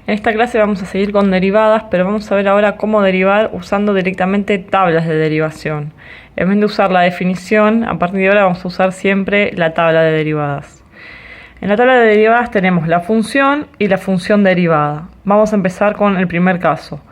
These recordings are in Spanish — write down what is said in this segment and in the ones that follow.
En esta clase vamos a seguir con derivadas, pero vamos a ver ahora cómo derivar usando directamente tablas de derivación. En vez de usar la definición, a partir de ahora vamos a usar siempre la tabla de derivadas. En la tabla de derivadas tenemos la función y la función derivada. Vamos a empezar con el primer caso.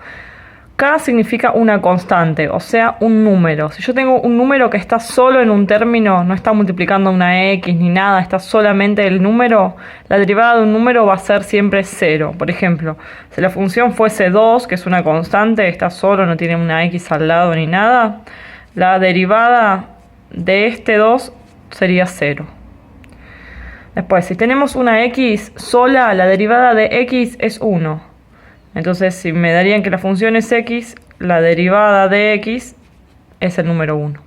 K significa una constante, o sea, un número. Si yo tengo un número que está solo en un término, no está multiplicando una X ni nada, está solamente el número, la derivada de un número va a ser siempre 0. Por ejemplo, si la función fuese 2, que es una constante, está solo, no tiene una X al lado ni nada, la derivada de este 2 sería 0. Después, si tenemos una X sola, la derivada de X es 1. Entonces, si me darían que la función es X, la derivada de X es el número 1.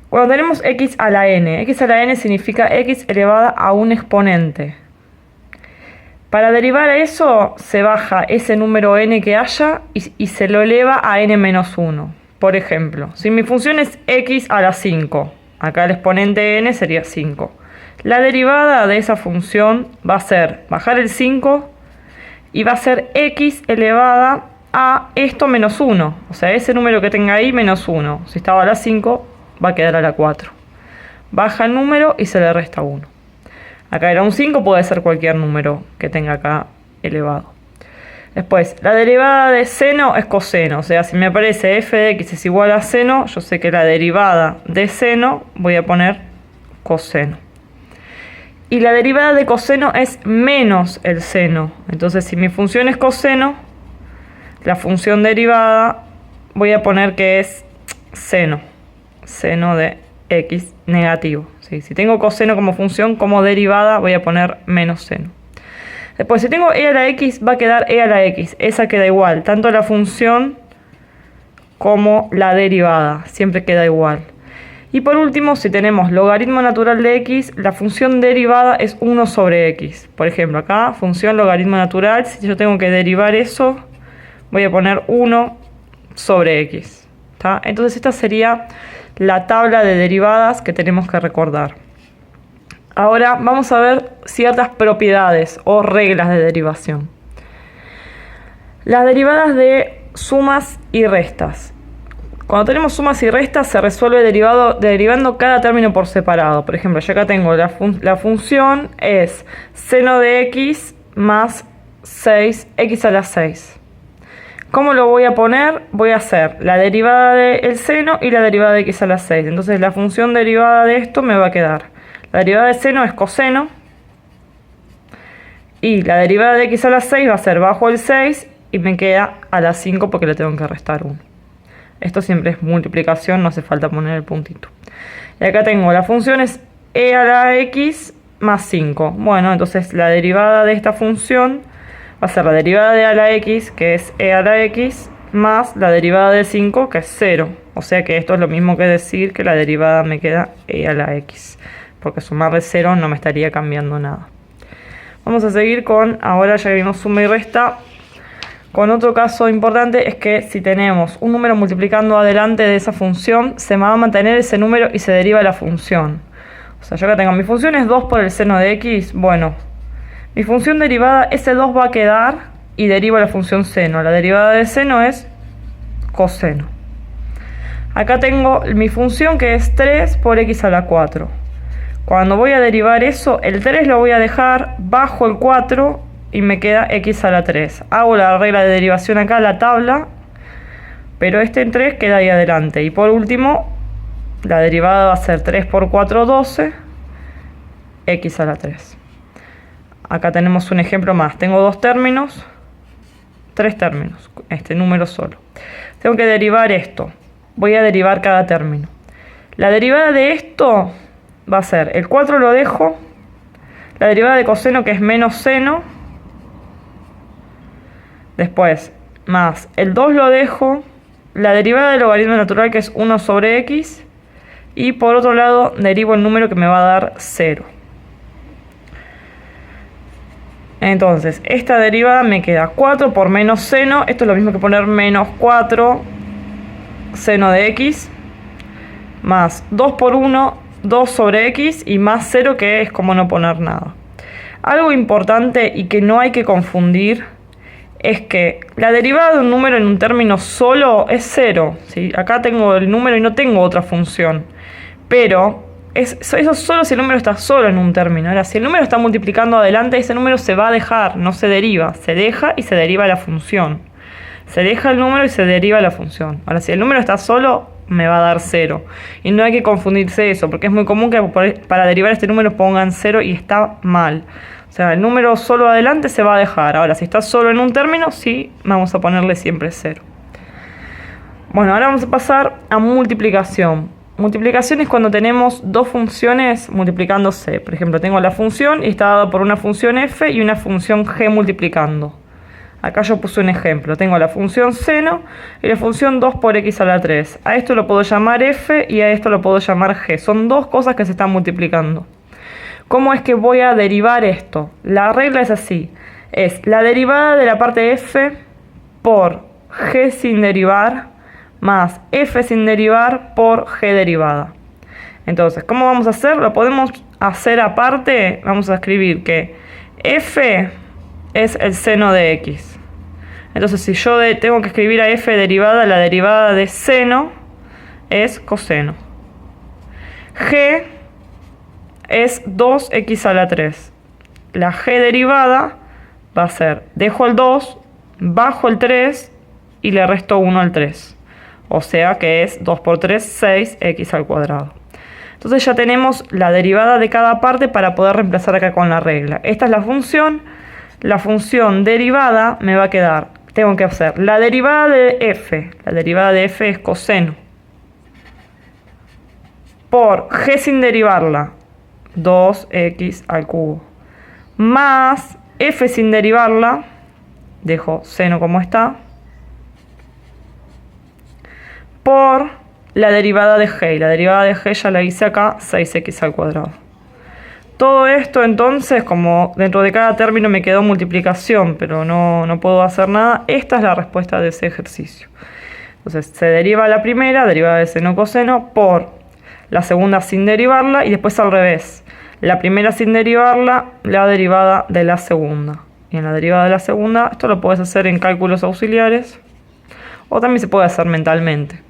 Cuando tenemos X a la N significa X elevada a un exponente. Para derivar eso, se baja ese número N que haya y se lo eleva a N menos 1. Por ejemplo, si mi función es X a la 5, acá el exponente N sería 5. La derivada de esa función va a ser bajar el 5 y va a ser X elevada a esto menos 1. O sea, ese número que tenga ahí menos 1. Si estaba a la 5, va a quedar a la 4. Baja el número y se le resta 1. Acá era un 5, puede ser cualquier número que tenga acá elevado. Después, la derivada de seno es coseno. O sea, si me aparece f de x es igual a seno, yo sé que la derivada de seno voy a poner coseno. Y la derivada de coseno es menos el seno. Entonces, si mi función es coseno, la función derivada voy a poner que es seno. Seno de x negativo. ¿Sí? Si tengo coseno como función, como derivada voy a poner menos seno. Después, si tengo e a la x, va a quedar e a la x. Esa queda igual. Tanto la función como la derivada. Siempre queda igual. Y por último, si tenemos logaritmo natural de x, la función derivada es 1 sobre x. Por ejemplo, acá, función logaritmo natural, si yo tengo que derivar eso, voy a poner 1 sobre x. ¿Tá? Entonces esta sería la tabla de derivadas que tenemos que recordar. Ahora vamos a ver ciertas propiedades o reglas de derivación. Las derivadas de sumas y restas. Cuando tenemos sumas y restas se resuelve derivando cada término por separado. Por ejemplo, yo acá tengo la función es seno de x más 6x a la 6. ¿Cómo lo voy a poner? Voy a hacer la derivada del seno y la derivada de x a la 6. Entonces la función derivada de esto me va a quedar. La derivada de seno es coseno. Y la derivada de x a la 6 va a ser bajo el 6 y me queda a la 5 porque le tengo que restar 1. Esto siempre es multiplicación, no hace falta poner el puntito. Y acá tengo la función es e a la x más 5. Bueno, entonces la derivada de esta función va a ser la derivada de a la x, que es e a la x, más la derivada de 5, que es 0. O sea que esto es lo mismo que decir que la derivada me queda e a la x. Porque sumarle 0 no me estaría cambiando nada. Vamos a seguir con, ahora ya que vimos suma y resta, con otro caso importante es que si tenemos un número multiplicando adelante de esa función, se me va a mantener ese número y se deriva la función. O sea, yo acá tengo mi función es 2 por el seno de x. Bueno, mi función derivada, ese 2 va a quedar y deriva la función seno. La derivada de seno es coseno. Acá tengo mi función que es 3 por x a la 4. Cuando voy a derivar eso, el 3 lo voy a dejar bajo el 4 y me queda x a la 3. Hago la regla de derivación acá, la tabla, pero este en 3 queda ahí adelante. Y por último, la derivada va a ser 3 por 4, 12, x a la 3. Acá tenemos un ejemplo más. Tengo dos términos, tres términos, este número solo. Tengo que derivar esto. Voy a derivar cada término. La derivada de esto va a ser, el 4 lo dejo, la derivada de coseno que es menos seno, después, más el 2 lo dejo, la derivada del logaritmo natural que es 1 sobre x, y por otro lado derivo el número que me va a dar 0. Entonces, esta derivada me queda 4 por menos seno, esto es lo mismo que poner menos 4 seno de x, más 2 por 1, 2 sobre x, y más 0 que es como no poner nada. Algo importante y que no hay que confundir es que la derivada de un número en un término solo es 0, ¿sí? Acá tengo el número y no tengo otra función. Pero eso solo si el número está solo en un término. Ahora, si el número está multiplicando adelante, ese número se va a dejar, no se deriva. Se deja y se deriva la función. Se deja el número y se deriva la función. Ahora, si el número está solo, me va a dar 0. Y no hay que confundirse eso, porque es muy común que para derivar este número pongan 0 y está mal. O sea, el número solo adelante se va a dejar. Ahora, si está solo en un término, sí, vamos a ponerle siempre 0. Bueno, ahora vamos a pasar a multiplicación. Multiplicación es cuando tenemos dos funciones multiplicándose. Por ejemplo, tengo la función y está dada por una función f y una función g multiplicando. Acá yo puse un ejemplo. Tengo la función seno y la función 2 por x a la 3. A esto lo puedo llamar f y a esto lo puedo llamar g. Son dos cosas que se están multiplicando. ¿Cómo es que voy a derivar esto? La regla es así. Es la derivada de la parte f por g sin derivar más f sin derivar por g derivada. Entonces, ¿cómo vamos a hacer? Lo podemos hacer aparte. Vamos a escribir que f es el seno de x. Entonces, si yo tengo que escribir a f derivada, la derivada de seno es coseno. G es 2x a la 3. La g derivada va a ser, dejo el 2, bajo el 3 y le resto 1 al 3. O sea que es 2 por 3, 6x al cuadrado. Entonces ya tenemos la derivada de cada parte para poder reemplazar acá con la regla. Esta es la función. La función derivada me va a quedar, tengo que hacer la derivada de f. La derivada de f es coseno. Por g sin derivarla, 2x al cubo. Más f sin derivarla, dejo seno como está, por la derivada de g. Y la derivada de g ya la hice acá, 6x al cuadrado. Todo esto entonces, como dentro de cada término me quedó multiplicación, pero no puedo hacer nada, esta es la respuesta de ese ejercicio. Entonces se deriva la primera, derivada de seno coseno, por la segunda sin derivarla y después al revés. La primera sin derivarla, la derivada de la segunda. Y en la derivada de la segunda, esto lo puedes hacer en cálculos auxiliares o también se puede hacer mentalmente.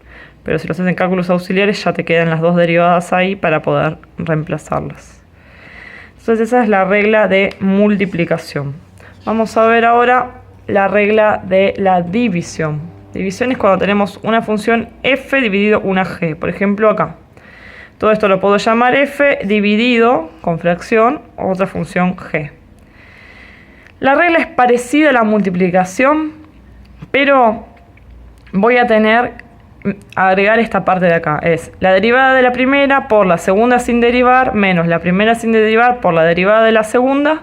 Pero si lo haces en cálculos auxiliares ya te quedan las dos derivadas ahí para poder reemplazarlas. Entonces esa es la regla de multiplicación. Vamos a ver ahora la regla de la división. División es cuando tenemos una función f dividido una g. Por ejemplo acá. Todo esto lo puedo llamar f dividido con fracción otra función g. La regla es parecida a la multiplicación, pero voy a agregar esta parte de acá. Es la derivada de la primera por la segunda sin derivar menos la primera sin derivar por la derivada de la segunda,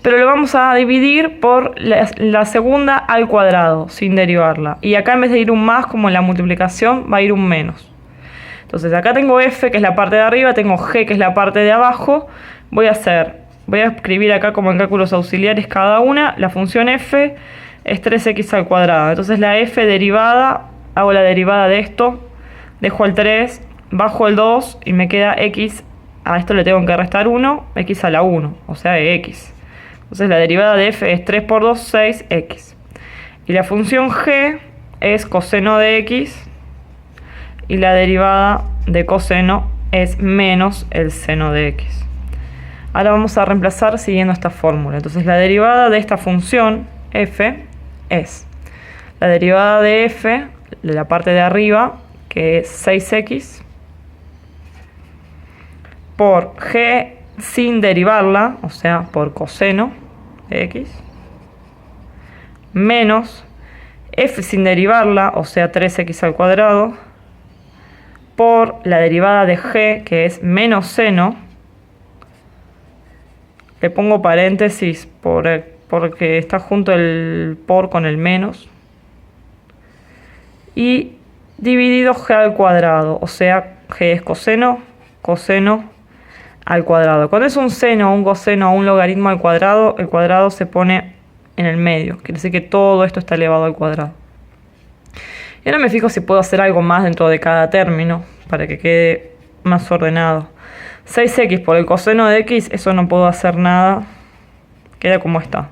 pero lo vamos a dividir por la segunda al cuadrado sin derivarla. Y acá en vez de ir un más como en la multiplicación va a ir un menos. Entonces acá tengo f que es la parte de arriba, tengo g que es la parte de abajo. Voy a escribir acá como en cálculos auxiliares cada una. La función f es 3x al cuadrado. Entonces la f derivada, hago la derivada de esto, dejo el 3, bajo el 2 y me queda x. A esto le tengo que restar 1, x a la 1, o sea x. Entonces la derivada de f es 3 por 2, 6x. Y la función g es coseno de x. Y la derivada de coseno es menos el seno de x. Ahora vamos a reemplazar siguiendo esta fórmula. Entonces la derivada de esta función f es la derivada de f, de la parte de arriba, que es 6x, por g sin derivarla, o sea, por coseno de x, menos f sin derivarla, o sea, 3x al cuadrado, por la derivada de g, que es menos seno. Le pongo paréntesis porque está junto el por con el menos. Y dividido g al cuadrado, o sea, g es coseno al cuadrado. Cuando es un seno, un coseno o un logaritmo al cuadrado, el cuadrado se pone en el medio. Quiere decir que todo esto está elevado al cuadrado. Y ahora me fijo si puedo hacer algo más dentro de cada término para que quede más ordenado. 6x por el coseno de x, eso no puedo hacer nada. queda como está.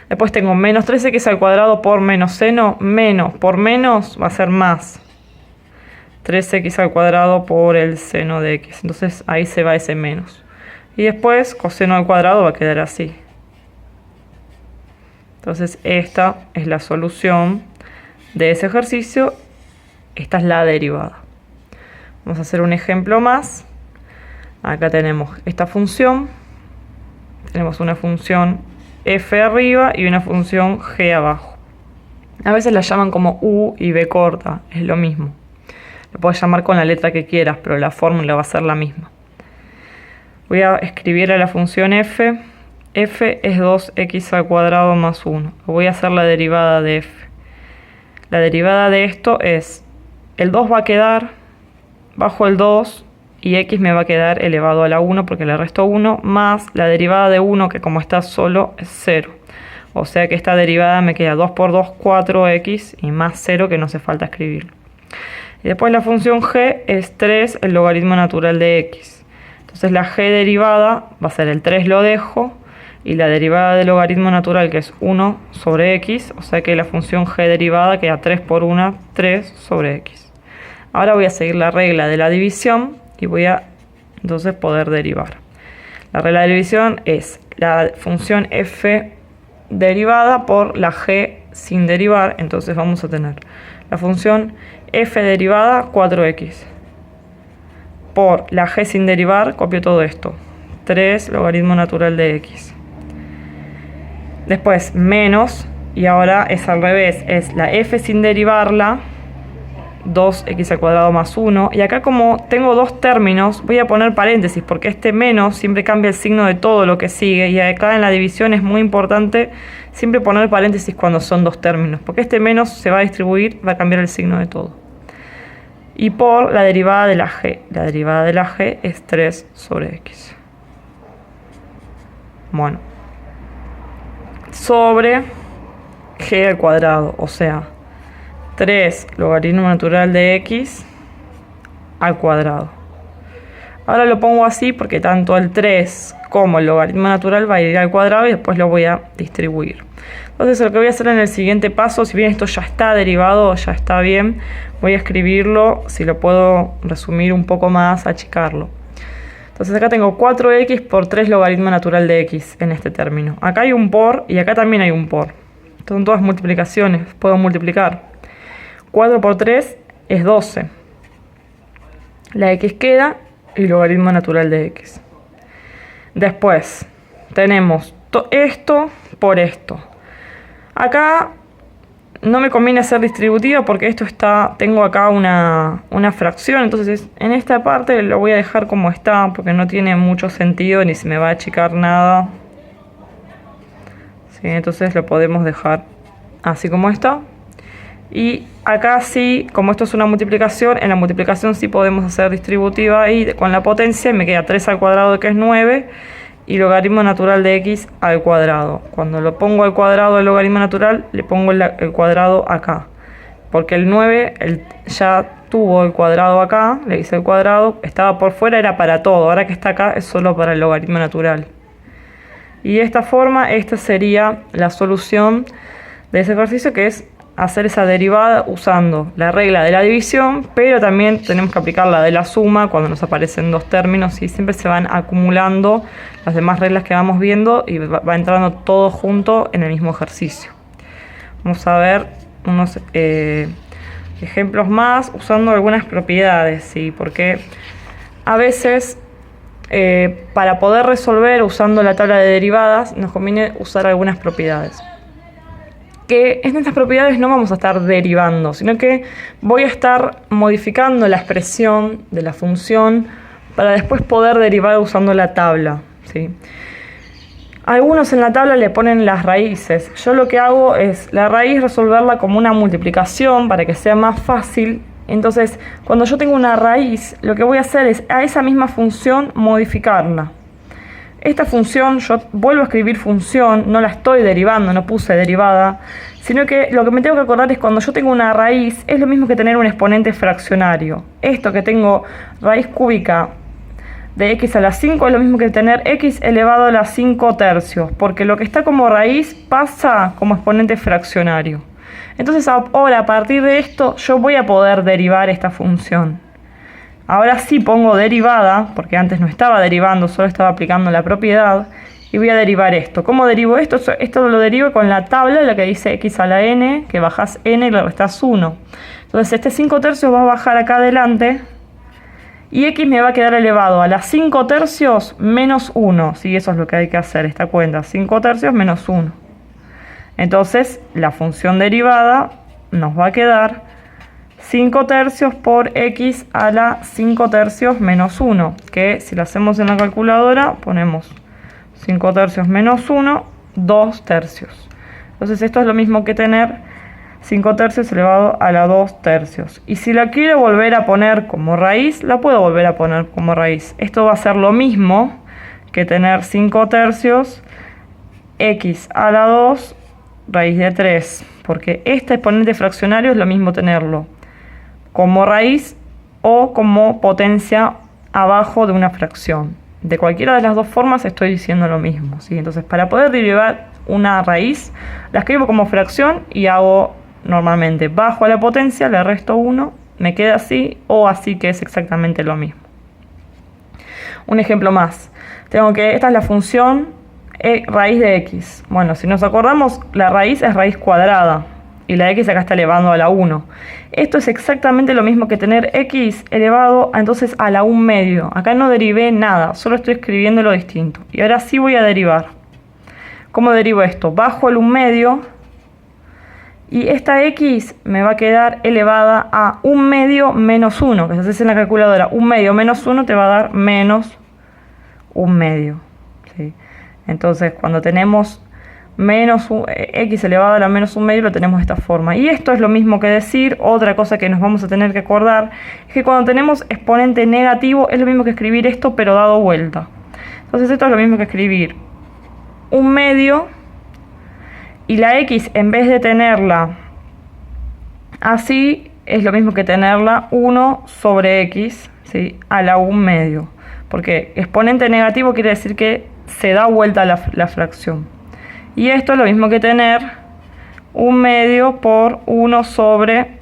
Después tengo menos 3x al cuadrado por menos seno, menos por menos va a ser más 3x al cuadrado por el seno de x. Entonces ahí se va ese menos. Y después coseno al cuadrado va a quedar así. Entonces esta es la solución de ese ejercicio. Esta es la derivada. Vamos a hacer un ejemplo más. Acá tenemos esta función. Tenemos una función f arriba y una función g abajo. A veces la llaman como u y b corta. Es lo mismo. Lo puedes llamar con la letra que quieras, pero la fórmula va a ser la misma. Voy a escribir a la función f. F es 2x al cuadrado más 1. Voy a hacer la derivada de f. La derivada de esto es, el 2 va a quedar bajo el 2 y x me va a quedar elevado a la 1 porque le resto 1, más la derivada de 1 que como está solo es 0. O sea que esta derivada me queda 2 por 2, 4x y más 0 que no hace falta escribirlo. Y después la función g es 3 el logaritmo natural de x. Entonces la g derivada va a ser el 3 lo dejo y la derivada del logaritmo natural que es 1 sobre x. O sea que la función g derivada queda 3 por 1, 3 sobre x. Ahora voy a seguir la regla de la división y voy a entonces poder derivar. La regla de división es la función f derivada por la g sin derivar. Entonces vamos a tener la función f derivada 4x por la g sin derivar, copio todo esto, 3 logaritmo natural de x. Después menos, y ahora es al revés, es la f sin derivarla, 2x al cuadrado más 1. Y acá como tengo dos términos, voy a poner paréntesis, porque este menos siempre cambia el signo de todo lo que sigue. Y acá en la división es muy importante siempre poner paréntesis cuando son dos términos, porque este menos se va a distribuir, va a cambiar el signo de todo. Y por la derivada de la g. La derivada de la g es 3 sobre x. Bueno. Sobre g al cuadrado, o sea, 3 logaritmo natural de x al cuadrado. Ahora lo pongo así porque tanto el 3 como el logaritmo natural va a ir al cuadrado y después lo voy a distribuir. Entonces lo que voy a hacer en el siguiente paso, si bien esto ya está derivado, ya está bien, voy a escribirlo, si lo puedo resumir un poco más, achicarlo. Entonces acá tengo 4x por 3 logaritmo natural de x en este término. Acá hay un por y acá también hay un por. Son todas multiplicaciones, puedo multiplicar. 4 por 3 es 12. La x queda y logaritmo natural de x. Después tenemos esto por esto. Acá no me conviene hacer distributiva porque esto está, tengo acá una fracción, entonces en esta parte lo voy a dejar como está porque no tiene mucho sentido ni se me va a achicar nada. ¿Sí? Entonces lo podemos dejar así como está. Y acá sí, como esto es una multiplicación, en la multiplicación sí podemos hacer distributiva y con la potencia me queda 3 al cuadrado que es 9 y logaritmo natural de x al cuadrado. Cuando lo pongo al cuadrado del logaritmo natural, le pongo el cuadrado acá. Porque el 9 ya tuvo el cuadrado acá, le hice el cuadrado, estaba por fuera, era para todo. Ahora que está acá es solo para el logaritmo natural. Y de esta forma, esta sería la solución de ese ejercicio, que es hacer esa derivada usando la regla de la división, pero también tenemos que aplicar la de la suma cuando nos aparecen dos términos y siempre se van acumulando las demás reglas que vamos viendo y va entrando todo junto en el mismo ejercicio. Vamos a ver unos ejemplos más usando algunas propiedades, ¿sí? Porque a veces para poder resolver usando la tabla de derivadas nos conviene usar algunas propiedades. Que en estas propiedades no vamos a estar derivando, sino que voy a estar modificando la expresión de la función para después poder derivar usando la tabla, ¿sí? Algunos en la tabla le ponen las raíces. Yo lo que hago es la raíz resolverla como una multiplicación para que sea más fácil. Entonces, cuando yo tengo una raíz, lo que voy a hacer es a esa misma función modificarla. Esta función, yo vuelvo a escribir función, no la estoy derivando, no puse derivada, sino que lo que me tengo que acordar es cuando yo tengo una raíz, es lo mismo que tener un exponente fraccionario. Esto que tengo raíz cúbica de x a la 5 es lo mismo que tener x elevado a la 5 tercios, porque lo que está como raíz pasa como exponente fraccionario. Entonces ahora a partir de esto yo voy a poder derivar esta función. Ahora sí pongo derivada, porque antes no estaba derivando, solo estaba aplicando la propiedad, y voy a derivar esto. ¿Cómo derivo esto? Esto lo derivo con la tabla, la que dice x a la n, que bajás n y le restás 1. Entonces este 5 tercios va a bajar acá adelante, y x me va a quedar elevado a la 5 tercios menos 1. Sí, eso es lo que hay que hacer, esta cuenta, 5 tercios menos 1. Entonces la función derivada nos va a quedar 5 tercios por x a la 5 tercios menos 1, que si lo hacemos en la calculadora ponemos 5 tercios menos 1, 2 tercios. Entonces esto es lo mismo que tener 5 tercios elevado a la 2 tercios. Y si la quiero volver a poner como raíz, la puedo volver a poner como raíz. Esto va a ser lo mismo que tener 5 tercios x a la 2 raíz de 3. Porque este exponente fraccionario es lo mismo tenerlo como raíz o como potencia abajo de una fracción. De cualquiera de las dos formas estoy diciendo lo mismo, ¿sí? Entonces para poder derivar una raíz la escribo como fracción y hago normalmente bajo a la potencia, le resto 1, me queda así o así, que es exactamente lo mismo. Un ejemplo más, esta es la función raíz de x. Bueno, si nos acordamos, la raíz es raíz cuadrada y la x acá está elevando a la 1. Esto es exactamente lo mismo que tener x elevado entonces a la 1 medio. Acá no derivé nada, solo estoy escribiendo lo distinto. Y ahora sí voy a derivar. ¿Cómo derivo esto? Bajo el 1 medio y esta x me va a quedar elevada a 1 medio menos 1, que se hace en la calculadora. 1 medio menos 1 te va a dar menos 1 medio. ¿Sí? Entonces cuando tenemos x elevado a la menos 1 medio lo tenemos de esta forma. Y esto es lo mismo que decir, otra cosa que nos vamos a tener que acordar, es que cuando tenemos exponente negativo es lo mismo que escribir esto pero dado vuelta. Entonces esto es lo mismo que escribir 1 medio y la x en vez de tenerla así es lo mismo que tenerla 1 sobre x, ¿sí? A la 1 medio. Porque exponente negativo quiere decir que se da vuelta la fracción. Y esto es lo mismo que tener 1 medio por 1 sobre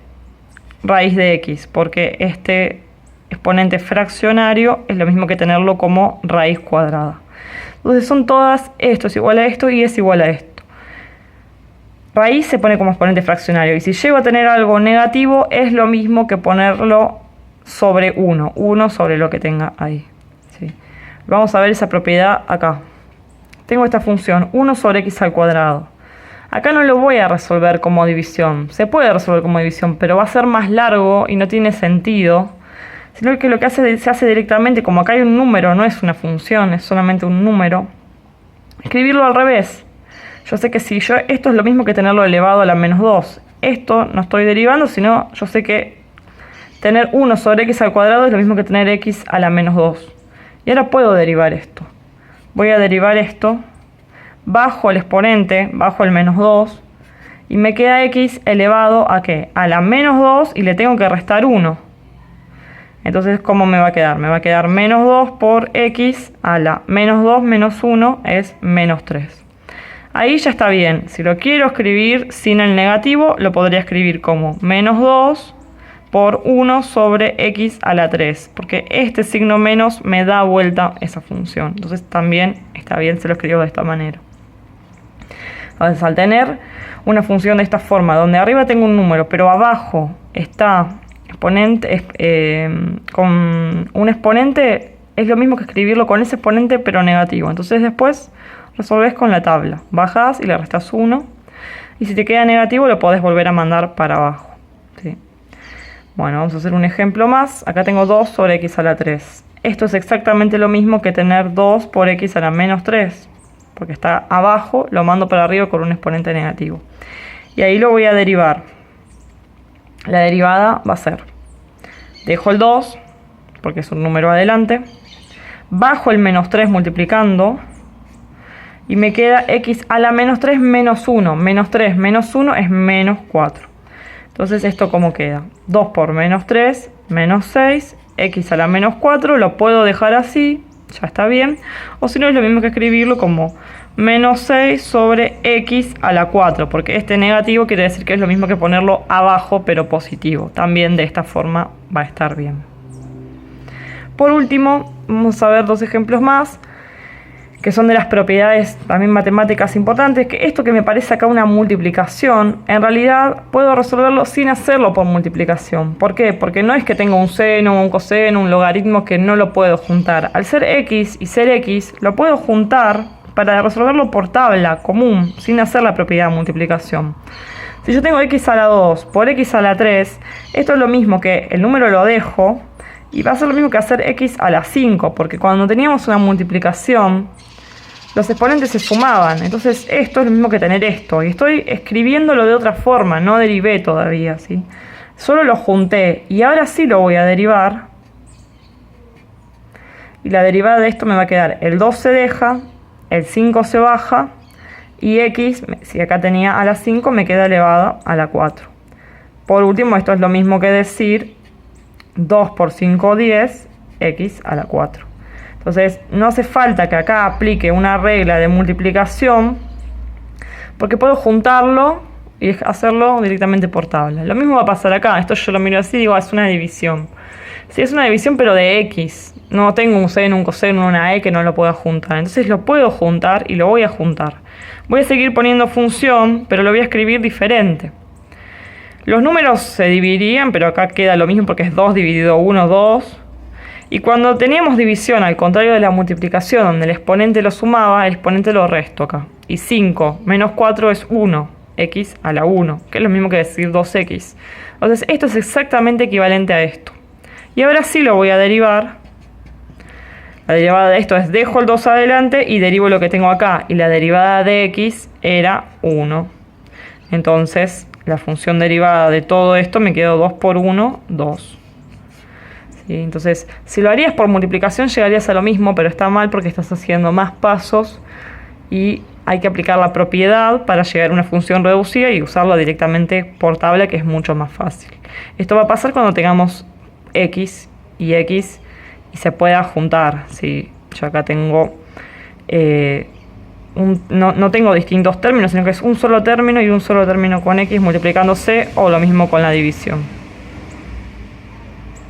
raíz de x, porque este exponente fraccionario es lo mismo que tenerlo como raíz cuadrada. Entonces son todas, esto es igual a esto y es igual a esto. Raíz se pone como exponente fraccionario y si llego a tener algo negativo es lo mismo que ponerlo sobre 1, 1 sobre lo que tenga ahí. ¿Sí? Vamos a ver esa propiedad acá. Tengo esta función 1 sobre x al cuadrado. Acá no lo voy a resolver como división. Se puede resolver como división, pero va a ser más largo y no tiene sentido. Sino que lo que se hace directamente, como acá hay un número, no es una función, es solamente un número. Escribirlo al revés. Yo sé que esto es lo mismo que tenerlo elevado a la menos 2. Esto no estoy derivando, sino yo sé que tener 1 sobre x al cuadrado es lo mismo que tener x a la menos 2. Y ahora puedo derivar esto. Voy a derivar esto bajo el exponente, bajo el menos 2, y me queda x elevado a ¿qué? A la menos 2 y le tengo que restar 1. Entonces, ¿cómo me va a quedar? Me va a quedar menos 2 por x a la menos 2 menos 1 es menos 3. Ahí ya está bien. Si lo quiero escribir sin el negativo, lo podría escribir como menos 2 por 1 sobre x a la 3, porque este signo menos me da vuelta esa función. Entonces también está bien, se lo escribo de esta manera. Entonces al tener una función de esta forma, donde arriba tengo un número, pero abajo está exponente, con un exponente, es lo mismo que escribirlo con ese exponente pero negativo. Entonces después resolvés con la tabla, bajás y le restás 1, y si te queda negativo lo podés volver a mandar para abajo. ¿Sí? Bueno, vamos a hacer un ejemplo más. Acá tengo 2 sobre x a la 3. Esto es exactamente lo mismo que tener 2 por x a la menos 3. Porque está abajo, lo mando para arriba con un exponente negativo. Y ahí lo voy a derivar. La derivada va a ser, dejo el 2, porque es un número adelante. Bajo el menos 3 multiplicando. Y me queda x a la menos 3 menos 1. Menos 3 menos 1 es menos 4. Entonces, ¿esto cómo queda? 2 por menos 3, menos 6, x a la menos 4, lo puedo dejar así. ya está bien. O si no, es lo mismo que escribirlo como menos 6 sobre x a la 4, porque este negativo quiere decir que es lo mismo que ponerlo abajo, pero positivo. También de esta forma va a estar bien. Por último, vamos a ver dos ejemplos más, que son de las propiedades también matemáticas importantes, que esto que me parece acá una multiplicación, en realidad puedo resolverlo sin hacerlo por multiplicación. ¿Por qué? Porque no es que tenga un seno, un coseno, un logaritmo que no lo puedo juntar. Al ser x y ser x, lo puedo juntar para resolverlo por tabla común, sin hacer la propiedad de multiplicación. Si yo tengo x a la 2 por x a la 3, esto es lo mismo que el número lo dejo, y va a ser lo mismo que hacer x a la 5, porque cuando teníamos una multiplicación, los exponentes se sumaban. Entonces esto es lo mismo que tener esto. Y estoy escribiéndolo de otra forma, no derivé todavía, ¿sí? Solo lo junté. Y ahora sí lo voy a derivar. Y la derivada de esto me va a quedar el 2 se deja, el 5 se baja, y x, si acá tenía a la 5, me queda elevado a la 4. Por último, esto es lo mismo que decir 2 por 5, 10, x a la 4. Entonces, no hace falta que acá aplique una regla de multiplicación, porque puedo juntarlo y hacerlo directamente por tabla. Lo mismo va a pasar acá. Esto yo lo miro así y digo, es una división. Sí, es una división, pero de x. No tengo un seno, un coseno, una e que no lo pueda juntar. Entonces lo puedo juntar y lo voy a juntar. Voy a seguir poniendo función, pero lo voy a escribir diferente. Los números se dividirían, pero acá queda lo mismo porque es 2 dividido 1, 2. Y cuando teníamos división, al contrario de la multiplicación, donde el exponente lo sumaba, el exponente lo resto acá. Y 5 menos 4 es 1, x a la 1, que es lo mismo que decir 2x. Entonces esto es exactamente equivalente a esto. Y ahora sí lo voy a derivar. La derivada de esto es dejo el 2 adelante y derivo lo que tengo acá. Y la derivada de x era 1. Entonces la función derivada de todo esto me quedó 2 por 1, 2. ¿Sí? Entonces, si lo harías por multiplicación llegarías a lo mismo, pero está mal porque estás haciendo más pasos y hay que aplicar la propiedad para llegar a una función reducida y usarla directamente por tabla, que es mucho más fácil. Esto va a pasar cuando tengamos x y se pueda juntar. ¿Sí? Yo acá tengo no tengo distintos términos, sino que es un solo término y un solo término con x multiplicándose, o lo mismo con la división.